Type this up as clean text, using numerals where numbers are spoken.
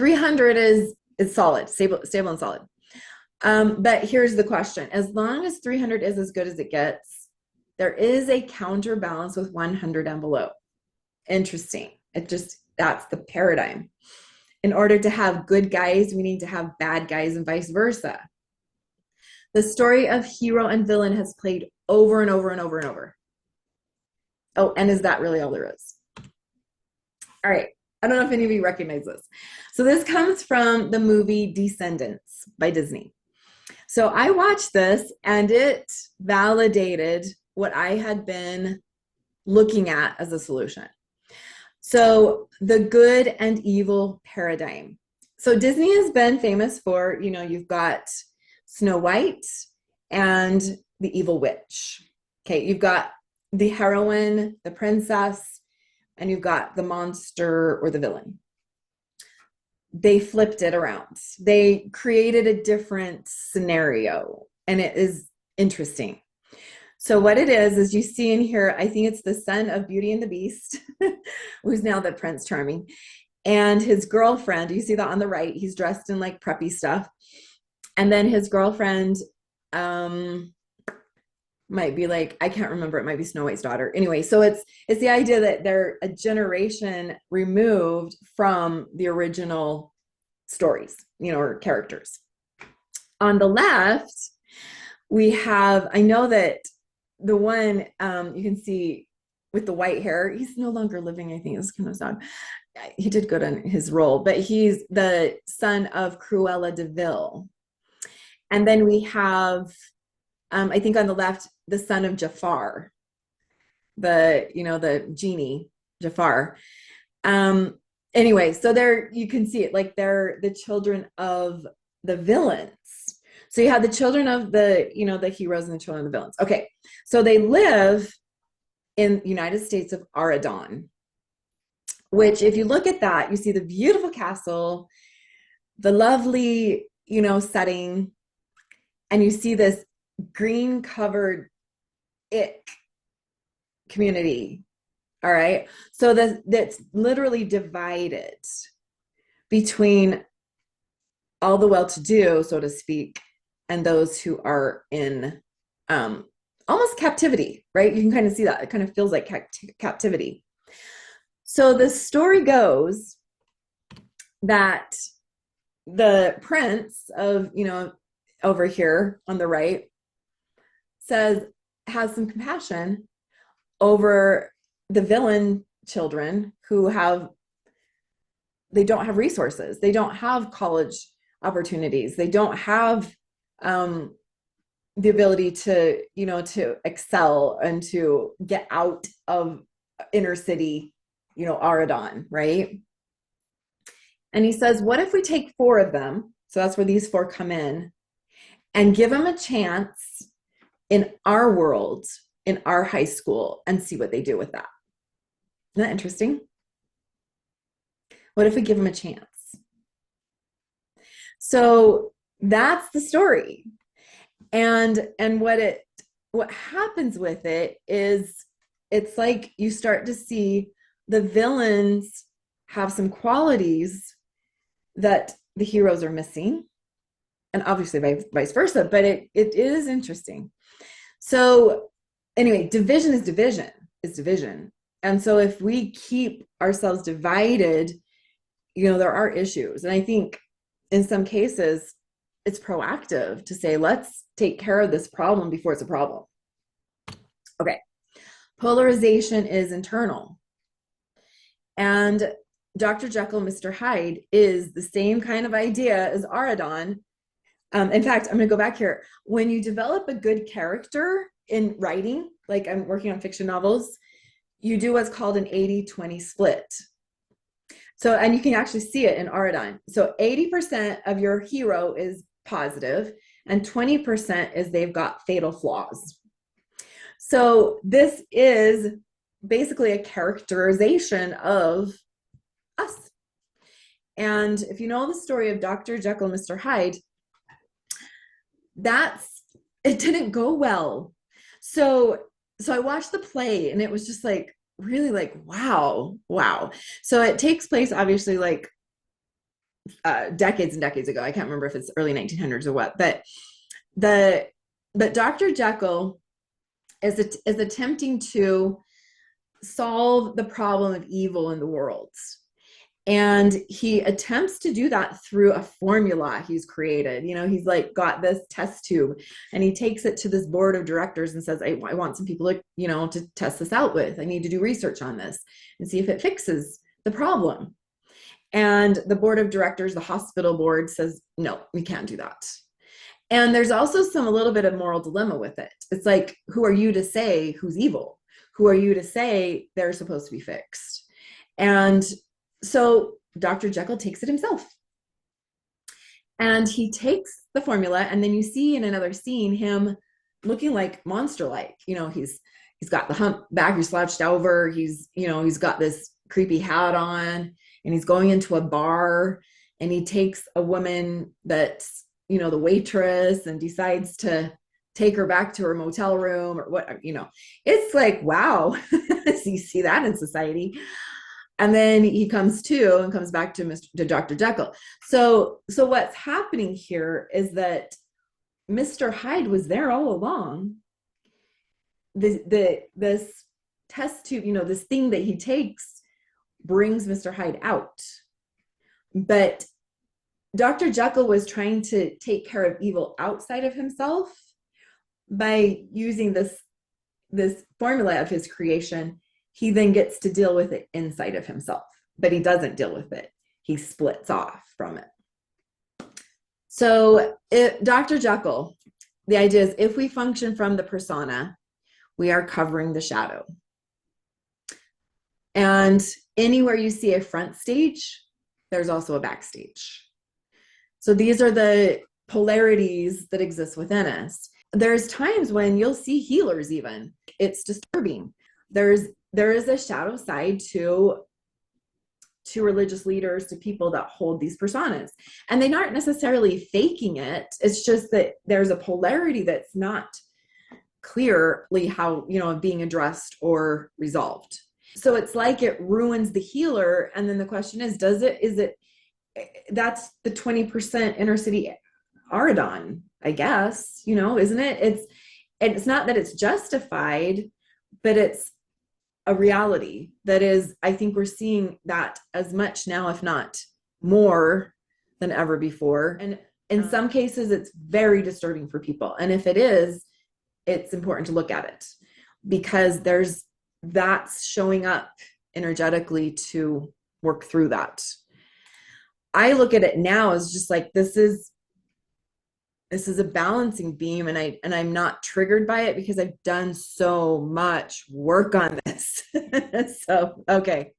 300 is solid, stable and solid. But here's the question. As long as 300 is as good as it gets, there is a counterbalance with 100 and below. Interesting. That's the paradigm. In order to have good guys, we need to have bad guys and vice versa. The story of hero and villain has played over and over and over and over. Oh, and is that really all there is? All right. I don't know if any of you recognize this. So this comes from the movie Descendants by Disney. So I watched this and it validated what I had been looking at as a solution. So the good and evil paradigm. So Disney has been famous for, you've got Snow White and the evil witch. Okay, you've got the heroine, the princess, and you've got the monster or the villain. They flipped it around. They created a different scenario, and it is interesting. So what it is you see in here, I think it's the son of Beauty and the Beast, who's now the Prince Charming, and his girlfriend. You see that on the right. He's dressed in like preppy stuff. And then his girlfriend might be like, I can't remember, it might be Snow White's daughter. Anyway, so it's the idea that they're a generation removed from the original stories, or characters. On the left, we have, I know that the one you can see with the white hair, he's no longer living, I think. It's kind of sad. He did good in his role, but he's the son of Cruella de Vil. And then we have, I think on the left, the son of Jafar, the genie, Jafar. Anyway, so there you can see it, like they're the children of the villains. So you have the children of the heroes and the children of the villains. Okay, so they live in the United States of 𝐸𝐴𝐴𝐷on, which if you look at that, you see the beautiful castle, the lovely, setting, and you see this green covered ick community. All right. So that's literally divided between all the well-to-do, so to speak, and those who are in almost captivity, right? You can kind of see that. It kind of feels like captivity. So the story goes that the prince of, over here on the right has some compassion over the villain children who they don't have resources. They don't have college opportunities. They don't have the ability to, to excel and to get out of inner city, 𝐸𝐴𝐴𝐷on, right? And he says, what if we take 4 of them? So that's where these 4 come in, and give them a chance in our world, in our high school, and see what they do with that. Isn't that interesting? What if we give them a chance? So that's the story. And what happens with it is it's like you start to see the villains have some qualities that the heroes are missing, and obviously vice versa, but it is interesting. So anyway, division is division. And so if we keep ourselves divided, there are issues. And I think in some cases, it's proactive to say, let's take care of this problem before it's a problem. Okay. Polarization is internal. And Dr. Jekyll, Mr. Hyde is the same kind of idea as 𝐸𝐴𝐴𝐷on. In fact, I'm going to go back here. When you develop a good character in writing, like I'm working on fiction novels, you do what's called an 80-20 split. So, and you can actually see it in 𝐸𝐴𝐴𝐷on. So 80% of your hero is positive and 20% is they've got fatal flaws. So this is basically a characterization of us. And if you know the story of Dr. Jekyll and Mr. Hyde, it didn't go well. So I watched the play and it was just like, really like, wow. So it takes place obviously like decades and decades ago. I can't remember if it's early 1900s or what, but Dr. Jekyll is attempting to solve the problem of evil in the world. And he attempts to do that through a formula he's created. You know, he's like got this test tube and he takes it to this board of directors and says, I want some people to, you know, to test this out with. I need to do research on this and see if it fixes the problem. And the board of directors, the hospital board, says, no, we can't do that. And there's also a little bit of moral dilemma with it. It's like, who are you to say who's evil? Who are you to say they're supposed to be fixed? And so Dr. Jekyll takes it himself. And he takes the formula, and then you see in another scene him looking like monster-like. You know, he's got the hump back, he's slouched over, he's got this creepy hat on, and he's going into a bar, and he takes a woman that's, you know, the waitress, and decides to take her back to her motel room or what, you know. It's like, wow, you see that in society. And then he comes back to Dr. Jekyll. So what's happening here is that Mr. Hyde was there all along. This test tube, you know, this thing that he takes brings Mr. Hyde out. But Dr. Jekyll was trying to take care of evil outside of himself by using this formula of his creation. He then gets to deal with it inside of himself, but he doesn't deal with it. He splits off from it. So Dr. Jekyll, the idea is if we function from the persona, we are covering the shadow. And anywhere you see a front stage, there's also a backstage. So these are the polarities that exist within us. There's times when you'll see healers even. It's disturbing. There is a shadow side to religious leaders, to people that hold these personas. And they aren't necessarily faking it. It's just that there's a polarity that's not clearly how, you know, being addressed or resolved. So it's like it ruins the healer. And then the question is it, that's the 20% inner city Aradon, I guess, you know, isn't it? It's not that it's justified, but it's a reality that is, I think we're seeing that as much now, if not more than ever before. And in some cases, it's very disturbing for people. And if it is, it's important to look at it because that's showing up energetically to work through that. I look at it now as just like, this is a balancing beam, and I'm not triggered by it because I've done so much work on this. So, okay.